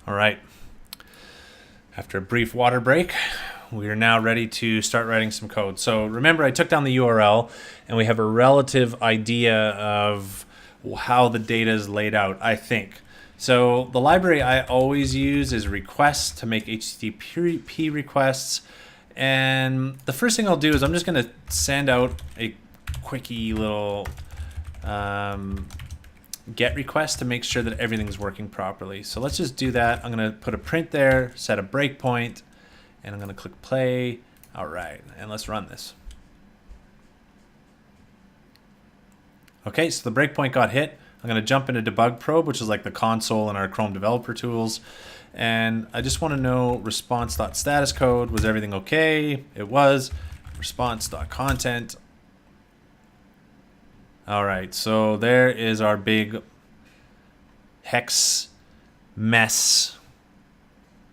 All right. After a brief water break, we are now ready to start writing some code. So remember, I took down the URL, and we have a relative idea of how the data is laid out, I think. So the library I always use is requests to make HTTP requests. And the first thing I'll do is I'm just going to send out a quickie little get request to make sure that everything's working properly. So let's just do that. I'm going to put a print there, set a breakpoint, and I'm going to click play. All right, and let's run this. Okay, so the breakpoint got hit. I'm going to jump into debug probe, which is like the console in our Chrome developer tools. And I just want to know response.status code. Was everything okay? It was. Response.content. All right, so there is our big hex mess.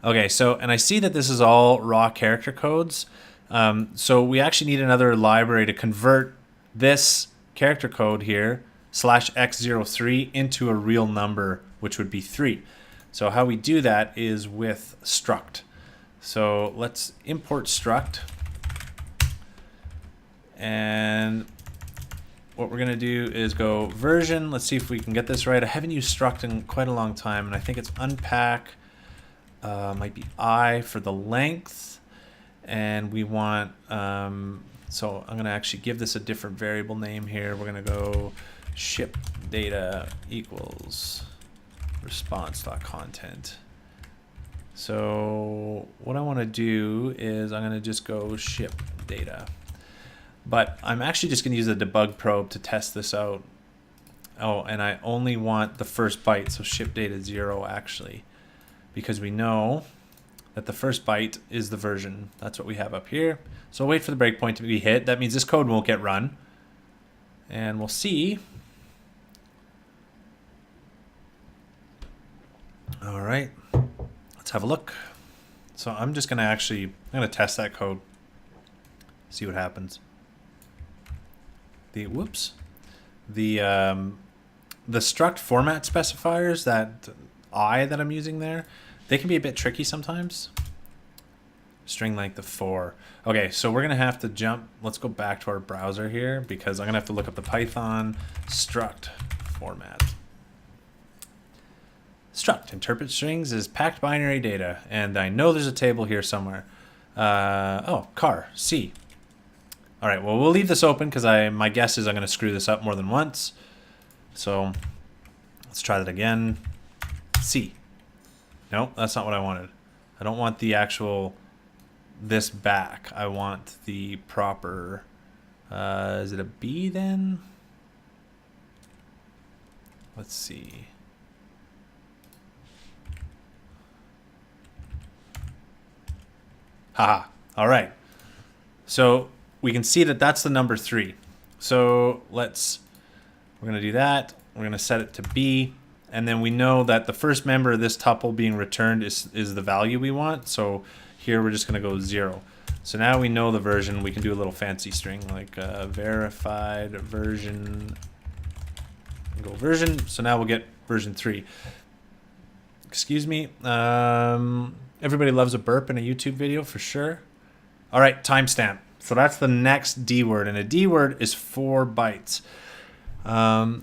Okay, so, and I see that this is all raw character codes. So we actually need another library to convert this character code here, /x03, into a real number, which would be 3. So how we do that is with struct. So let's import struct. And what we're going to do is go version. Let's see if we can get this right. I haven't used struct in quite a long time, and I think it's unpack. Might be I for the length. And we want, so I'm going to actually give this a different variable name here. We're going to go ship data equals response.content. So what I want to do is I'm going to just go ship data. But I'm actually just going to use the debug probe to test this out. Oh, and I only want the first byte, so ship data 0 actually, because we know that the first byte is the version. That's what we have up here. So wait for the breakpoint to be hit. That means this code won't get run. And we'll see. All right, let's have a look. So I'm just going to test that code, see what happens. The struct format specifiers, that I that I'm using there, they can be a bit tricky sometimes. String length of 4. Okay, so we're gonna have to jump. Let's go back to our browser here, because I'm gonna have to look up the Python struct format. Struct interpret strings as packed binary data, and I know there's a table here somewhere. Oh, car C. All right, well, we'll leave this open because my guess is I'm going to screw this up more than once. So let's try that again. C. No, that's not what I wanted. I don't want the actual this back. I want the proper, is it a B then? Let's see. Haha, all right. So we can see that that's the number 3. So we're going to do that. We're going to set it to B. And then we know that the first member of this tuple being returned is the value we want. So here we're just going to go 0. So now we know the version. We can do a little fancy string like verified version. Go version. So now we'll get version 3. Excuse me. Everybody loves a burp in a YouTube video for sure. All right, timestamp. So that's the next D word, and a D word is 4 bytes.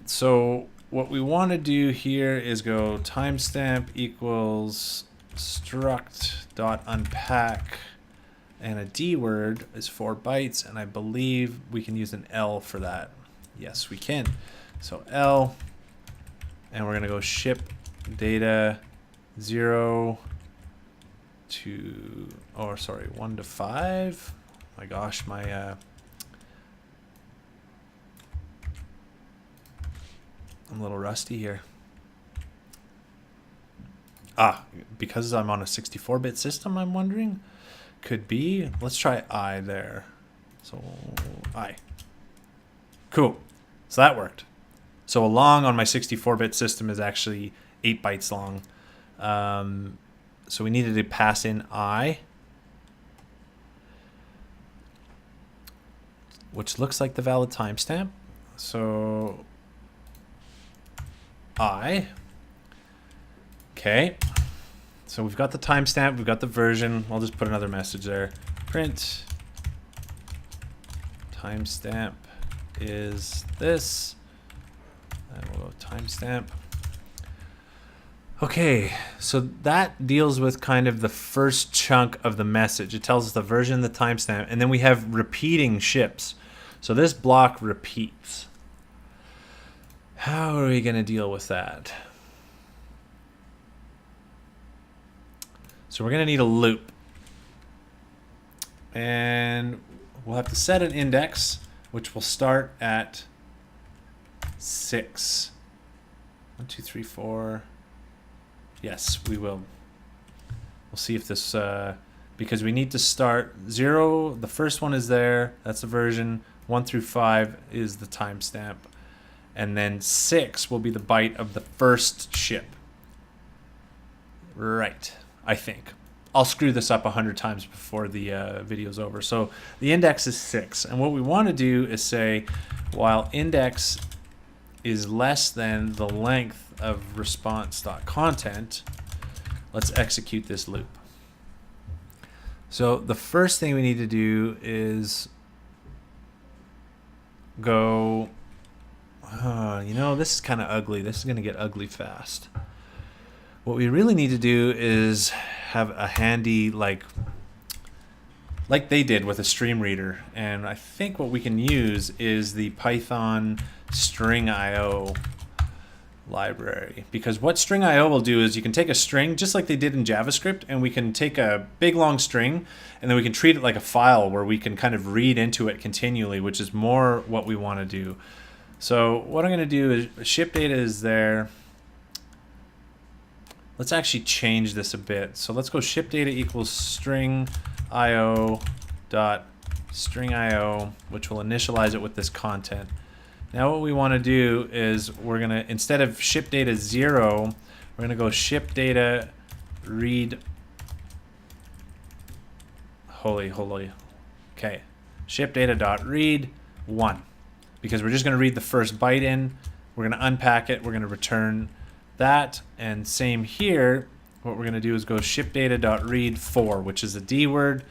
So what we want to do here is go timestamp equals struct.unpack, and a D word is 4 bytes, and I believe we can use an L for that. Yes, we can. So L, and we're going to go ship data 0 to, 1 to 5. My gosh, I'm a little rusty here. Because I'm on a 64-bit system, I'm wondering? Could be. Let's try I there. So I. Cool. So that worked. So a long on my 64-bit system is actually 8 bytes long. So we needed to pass in I, which looks like the valid timestamp. So I. Okay. So we've got the timestamp, we've got the version. I'll just put another message there. Print timestamp is this. And we'll go timestamp. Okay, so that deals with kind of the first chunk of the message. It tells us the version, the timestamp, and then we have repeating ships. So this block repeats. How are we going to deal with that? So we're going to need a loop. And we'll have to set an index, which will start at 6. 1, 2, 3, 4. Yes, we will. We'll see if this, because we need to start 0. The first one is there. That's the version. 1 through 5 is the timestamp. And then 6 will be the byte of the first ship. Right, I think. I'll screw this up 100 times before the video's over. So the index is 6. And what we want to do is say, while index is less than the length of response.content, let's execute this loop. So the first thing we need to do is go, you know, this is kind of ugly. This is going to get ugly fast. What we really need to do is have a handy, like they did with a stream reader. And I think what we can use is the Python string.io library, because what string.io will do is you can take a string just like they did in JavaScript, and we can take a big long string and then we can treat it like a file where we can kind of read into it continually, which is more what we want to do. So what I'm going to do is ship data is there. Let's actually change this a bit. So let's go ship data equals string.io dot string.io, which will initialize it with this content. Now what we want to do is we're going to, instead of ship data 0, we're going to go ship data read. Holy. Okay. Ship data dot read 1, because we're just going to read the first byte in. We're going to unpack it. We're going to return that. And same here. What we're going to do is go ship data dot read 4, which is a D word.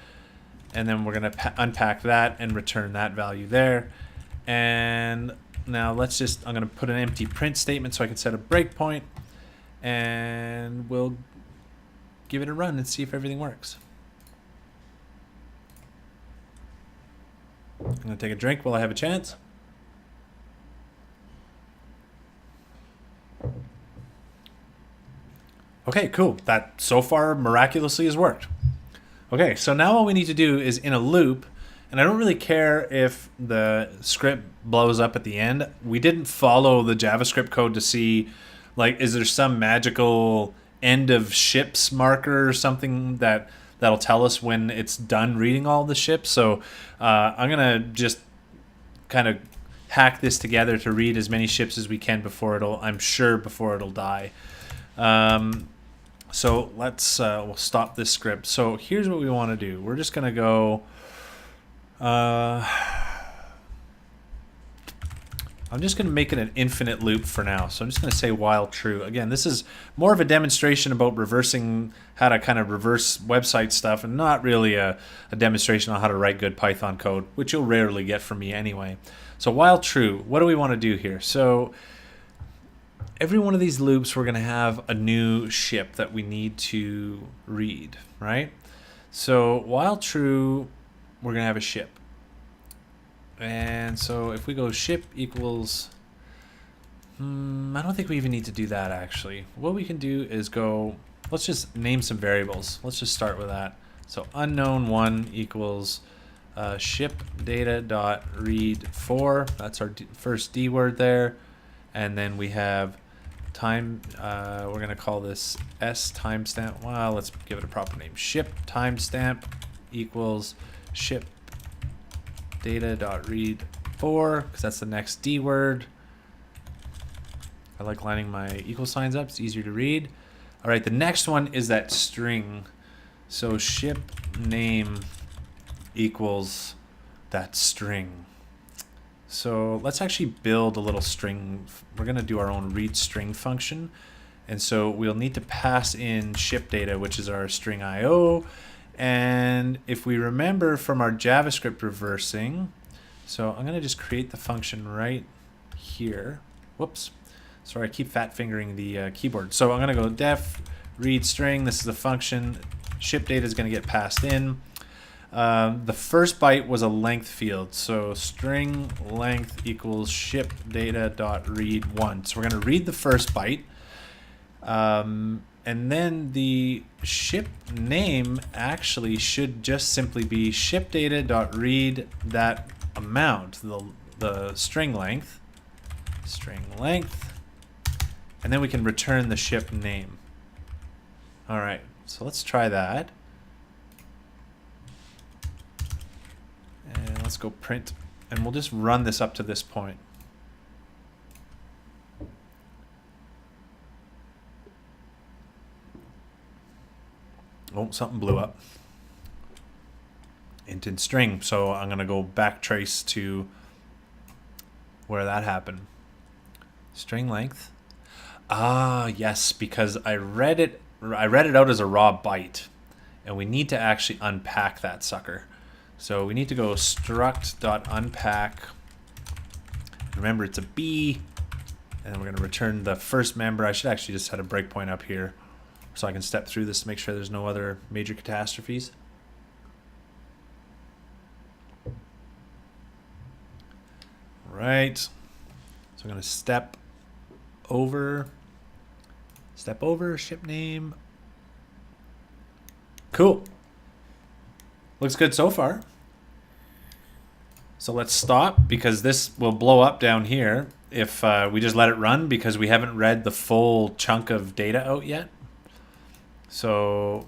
And then we're going to unpack that and return that value there. And now let's just, I'm going to put an empty print statement so I can set a breakpoint, and we'll give it a run and see if everything works. I'm going to take a drink while I have a chance. Okay, cool. That so far miraculously has worked. Okay, so now all we need to do is in a loop. And I don't really care if the script blows up at the end. We didn't follow the JavaScript code to see, like, is there some magical end of ships marker or something that'll tell us when it's done reading all the ships. So I'm going to just kind of hack this together to read as many ships as we can before it'll die. So let's we'll stop this script. So here's what we want to do. We're just going to go... I'm just going to make it an infinite loop for now. So I'm just going to say while true. Again, this is more of a demonstration about reversing, how to kind of reverse website stuff, and not really a demonstration on how to write good Python code, which you'll rarely get from me anyway. So while true, what do we want to do here? So every one of these loops, we're going to have a new ship that we need to read, right? So while true, we're going to have a ship. And so if we go ship equals, I don't think we even need to do that actually. What we can do is go, let's just name some variables. Let's just start with that. So unknown 1 equals ship data dot read 4. That's our first D word there. And then we have time, we're going to call this S timestamp. Well, let's give it a proper name. Ship timestamp equals ship data dot read 4, because that's the next D word. I like lining my equal signs up. It's easier to read. All right, the next one is that string. So ship name equals that string. So let's actually build a little string. We're going to do our own read string function. And so we'll need to pass in ship data, which is our string IO. And if we remember from our JavaScript reversing, so I'm going to just create the function right here. Whoops. Sorry, I keep fat fingering the keyboard. So I'm going to go def read string. This is the function. Ship data is going to get passed in. The first byte was a length field. So string length equals ship data dot read 1. So we're going to read the first byte. And then the ship name actually should just simply be ship data dot read that amount, the string length, and then we can return the ship name. All right, so let's try that. And let's go print, and we'll just run this up to this point. Oh, something blew up. Int and string. So I'm going to go backtrace to where that happened. String length. Ah, yes, because I read it out as a raw byte, and we need to actually unpack that sucker. So we need to go struct.unpack. Remember, it's a B, and then we're going to return the first member. I should actually just set a breakpoint up here so I can step through this to make sure there's no other major catastrophes. Right. So I'm going to step over, ship name. Cool. Looks good so far. So let's stop, because this will blow up down here if we just let it run, because we haven't read the full chunk of data out yet. So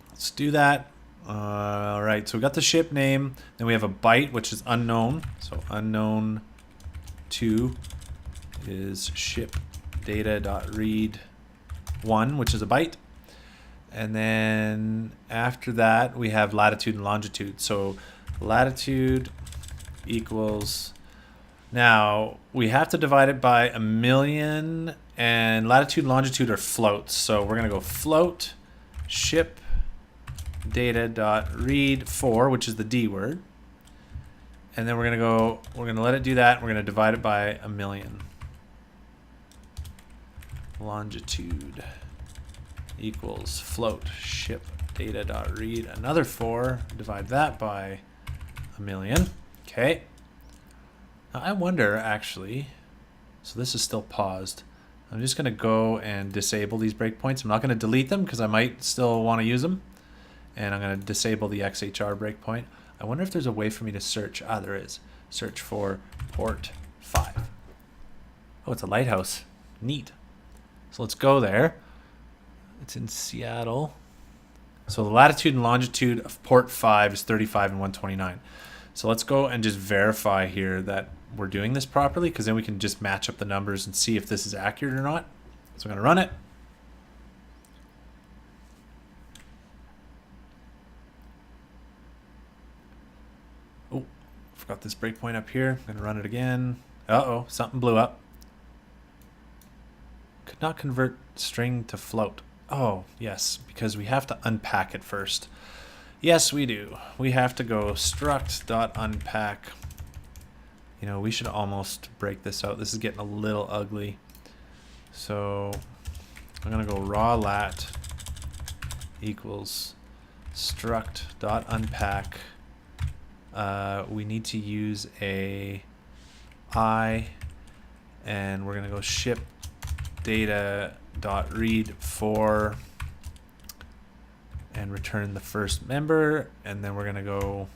let's do that. All right, so we got the ship name. Then we have a byte, which is unknown. So unknown 2 is ship data.read 1, which is a byte. And then after that, we have latitude and longitude. So latitude equals, now we have to divide it by 1,000,000, and latitude and longitude are floats. So we're going to go float ship data.read 4, which is the D word. And then we're going to let it do that. We're going to divide it by 1,000,000. Longitude equals float ship data.read another 4, divide that by 1,000,000. Okay. Now I wonder, actually, so this is still paused. I'm just going to go and disable these breakpoints. I'm not going to delete them because I might still want to use them. And I'm going to disable the XHR breakpoint. I wonder if there's a way for me to search. Ah, there is. Search for port 5. Oh, it's a lighthouse. Neat. So let's go there. It's in Seattle. So the latitude and longitude of port 5 is 35 and 129. So let's go and just verify here that we're doing this properly, because then we can just match up the numbers and see if this is accurate or not. So I'm going to run it. Oh, forgot this breakpoint up here. I'm going to run it again. Uh-oh, something blew up. Could not convert string to float. Oh, yes, because we have to unpack it first. Yes, we do. We have to go struct.unpack. You know, we should almost break this out. This is getting a little ugly. So I'm going to go raw lat equals struct.unpack. We need to use a I, and we're going to go ship data.read 4 and return the first member, and then we're going to go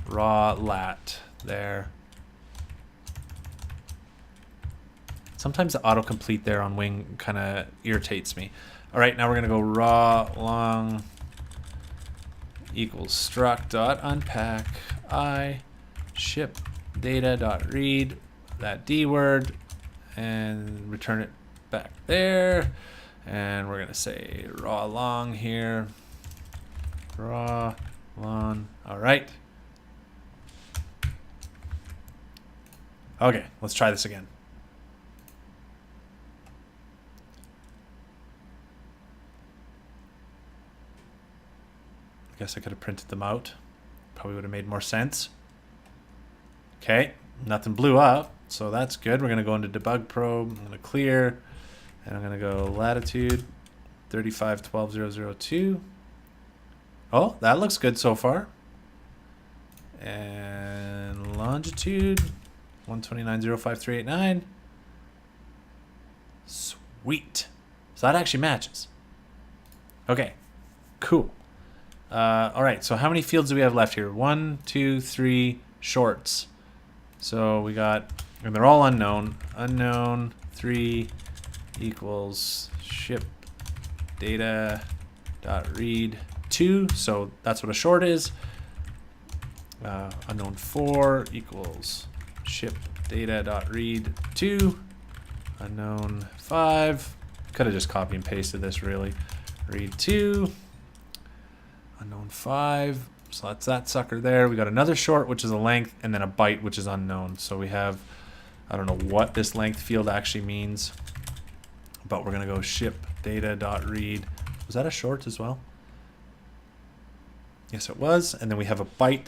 raw lat there. Sometimes the autocomplete there on Wing kind of irritates me. All right, now we're going to go raw long equals struct.unpack I ship data.read that D word and return it back there. And we're going to say raw long here. Raw long. All right. Okay, let's try this again. guess I could have printed them out. Probably would have made more sense. Okay, nothing blew up, so that's good. We're going to go into debug probe. I'm going to clear, and I'm going to go latitude 3512.002. Oh, that looks good so far. And longitude 129.05389. Sweet. So that actually matches. Okay, cool. All right, so how many fields do we have left here? 1, 2, 3 shorts. So we got, and they're all unknown. Unknown 3 equals ship data dot read 2. So that's what a short is. Unknown 4 equals ship data dot read 2. Unknown 5. Could have just copy and pasted this really. Read 2. Unknown 5. So that's that sucker there. We got another short, which is a length, and then a byte, which is unknown. So we have, I don't know what this length field actually means, but we're going to go ship data dot read. Was that a short as well? Yes, it was. And then we have a byte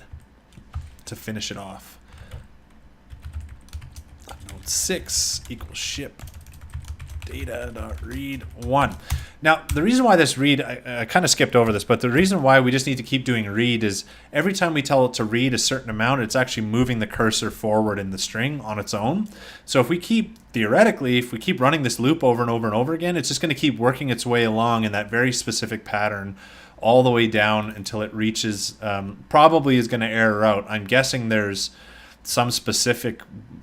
to finish it off. Unknown 6 equals ship data dot read 1. Now, the reason why this read, I kind of skipped over this, but the reason why we just need to keep doing read is every time we tell it to read a certain amount, it's actually moving the cursor forward in the string on its own. So if we keep, theoretically, if we keep running this loop over and over and over again, it's just going to keep working its way along in that very specific pattern all the way down until it reaches, probably is going to error out. I'm guessing there's some specific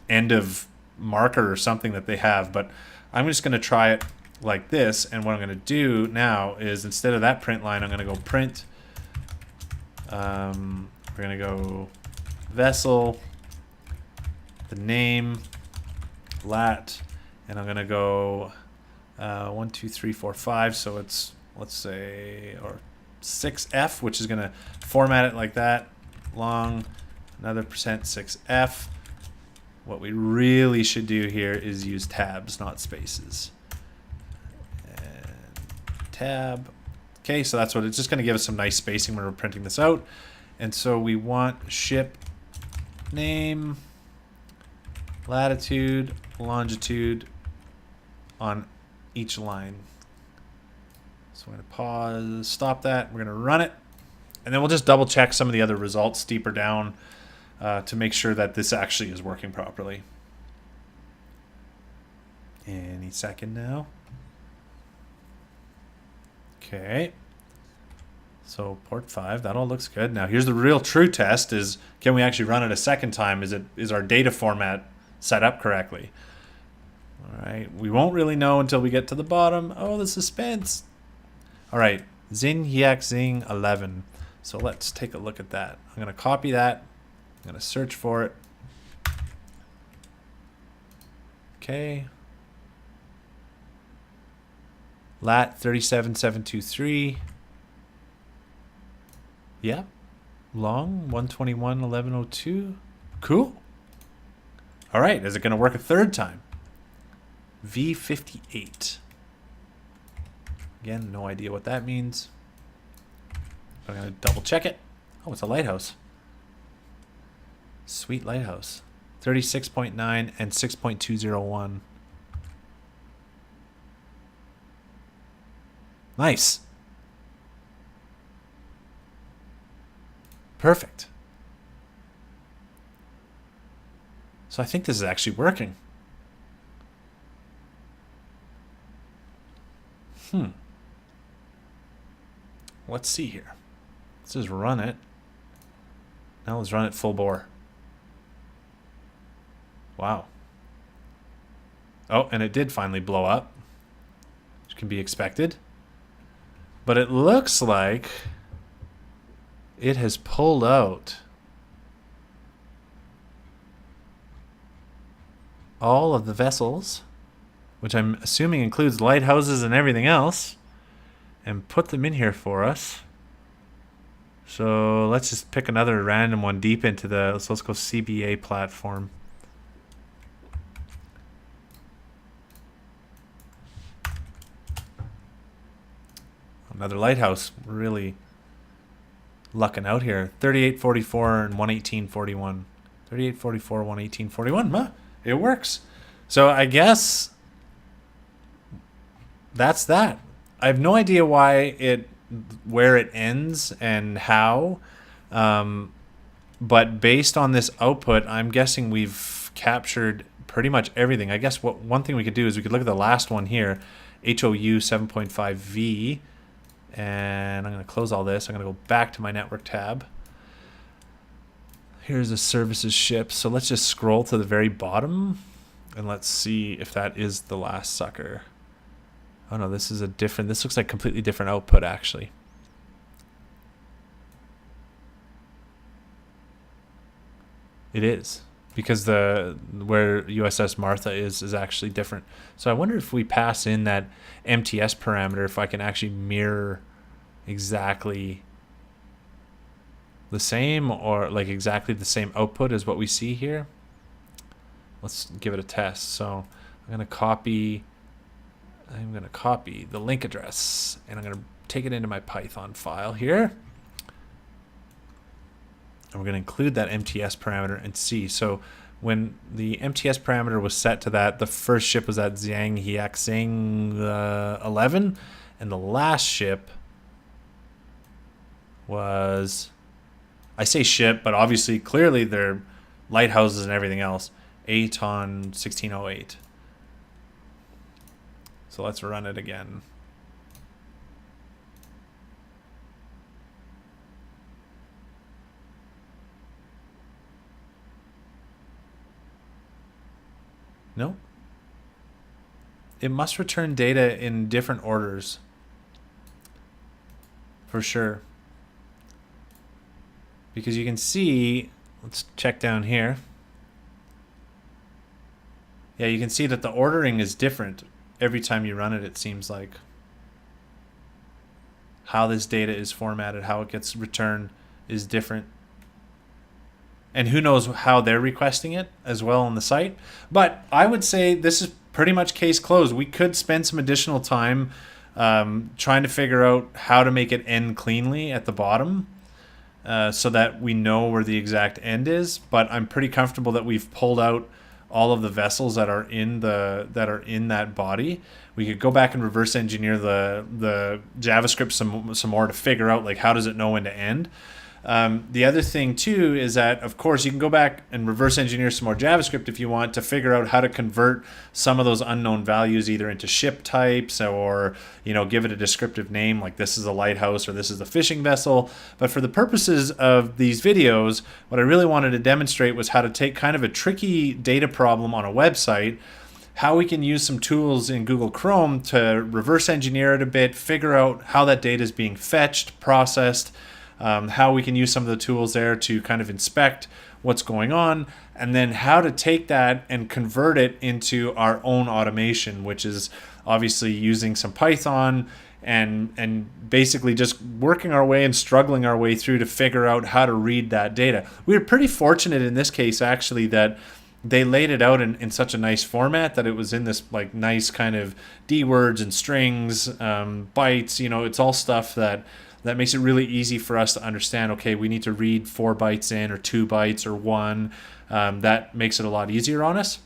end of marker or something that they have, but I'm just going to try it like this, and what I'm going to do now is instead of that print line, I'm going to go print. We're going to go vessel, the name, lat, and I'm going to go 1, 2, 3, 4, 5. So it's, let's say, or 6F, which is going to format it like that. Long, another %6F. What we really should do here is use tabs, not spaces. Tab. Okay, so that's what it's just going to give us some nice spacing when we're printing this out. And so we want ship name, latitude, longitude on each line. So we're going to pause, stop that. We're going to run it. And then we'll just double check some of the other results deeper down to make sure that this actually is working properly. Any second now. Okay, so port 5, that all looks good. Now here's the real true test is, can we actually run it a second time? Is our data format set up correctly? All right, we won't really know until we get to the bottom. Oh, the suspense. All right, Zing Yak Zing 11. So let's take a look at that. I'm going to copy that. I'm going to search for it. Okay. Lat 37723. Yeah. Long 121.1102. Cool. All right. Is it going to work a third time? V58. Again, no idea what that means. I'm going to double check it. Oh, it's a lighthouse. Sweet lighthouse. 36.9 and 6.201. Nice. Perfect. So I think this is actually working. Let's see here. Let's just run it. Now let's run it full bore. Wow. Oh, and it did finally blow up, which can be expected. But it looks like it has pulled out all of the vessels, which I'm assuming includes lighthouses and everything else, and put them in here for us. So let's just pick another random one deep into the, so let's go CBA platform. Another lighthouse, really lucking out here. 3844 and 11841. 3844, 11841. Huh, it works. So I guess that's that. I have no idea where it ends and how. But based on this output, I'm guessing we've captured pretty much everything. I guess one thing we could do is we could look at the last one here, HOU 7.5V, and I'm going to close all this. I'm going to go back to my network tab. Here's the services ship. So let's just scroll to the very bottom, and let's see if that is the last sucker. Oh no, this looks like completely different output actually. It is, because where USS Martha is actually different. So I wonder if we pass in that MTS parameter, if I can actually mirror exactly the same, or like exactly the same output as what we see here. Let's give it a test. So I'm going to copy the link address, and I'm going to take it into my Python file here. And we're going to include that MTS parameter and see. So when the MTS parameter was set to that, the first ship was at Xiang Hiaxing 11, and the last ship was, I say ship, but obviously clearly they're lighthouses and everything else, Aton 1608. So let's run it again. No. It must return data in different orders. For sure. Because you can see, let's check down here. Yeah, you can see that the ordering is different every time you run it, it seems like. How this data is formatted, how it gets returned is different. And who knows how they're requesting it as well on the site. But I would say this is pretty much case closed. We could spend some additional time trying to figure out how to make it end cleanly at the bottom so that we know where the exact end is. But I'm pretty comfortable that we've pulled out all of the vessels that are in that body. We could go back and reverse engineer the JavaScript some more to figure out like how does it know when to end. The other thing too is that, of course, you can go back and reverse engineer some more JavaScript if you want to figure out how to convert some of those unknown values either into ship types or, give it a descriptive name like this is a lighthouse or this is a fishing vessel. But for the purposes of these videos, what I really wanted to demonstrate was how to take kind of a tricky data problem on a website, how we can use some tools in Google Chrome to reverse engineer it a bit, figure out how that data is being fetched, processed, how we can use some of the tools there to kind of inspect what's going on, and then how to take that and convert it into our own automation, which is obviously using some Python and basically just working our way and struggling our way through to figure out how to read that data. We were pretty fortunate in this case, actually, that they laid it out in such a nice format that it was in this like nice kind of D words and strings, bytes, it's all stuff that makes it really easy for us to understand, okay, we need to read 4 bytes in or 2 bytes or 1. That makes it a lot easier on us.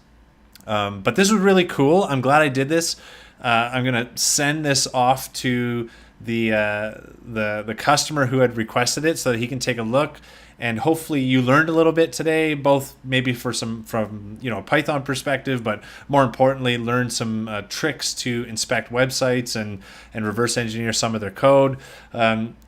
But this was really cool. I'm glad I did this. I'm going to send this off to the customer who had requested it so that he can take a look. And hopefully you learned a little bit today, both maybe from a Python perspective, but more importantly, learned some tricks to inspect websites and reverse engineer some of their code.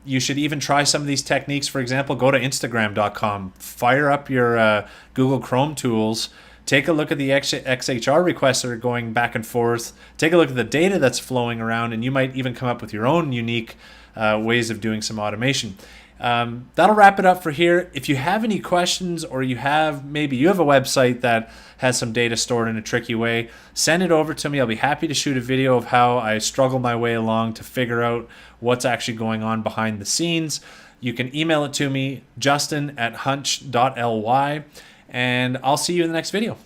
You should even try some of these techniques. For example, go to Instagram.com, fire up your Google Chrome tools, take a look at the XHR requests that are going back and forth, take a look at the data that's flowing around, and you might even come up with your own unique ways of doing some automation. That'll wrap it up for here. If you have any questions or maybe you have a website that has some data stored in a tricky way, send it over to me. I'll be happy to shoot a video of how I struggle my way along to figure out what's actually going on behind the scenes. You can email it to me, justin@hunch.ly, and I'll see you in the next video.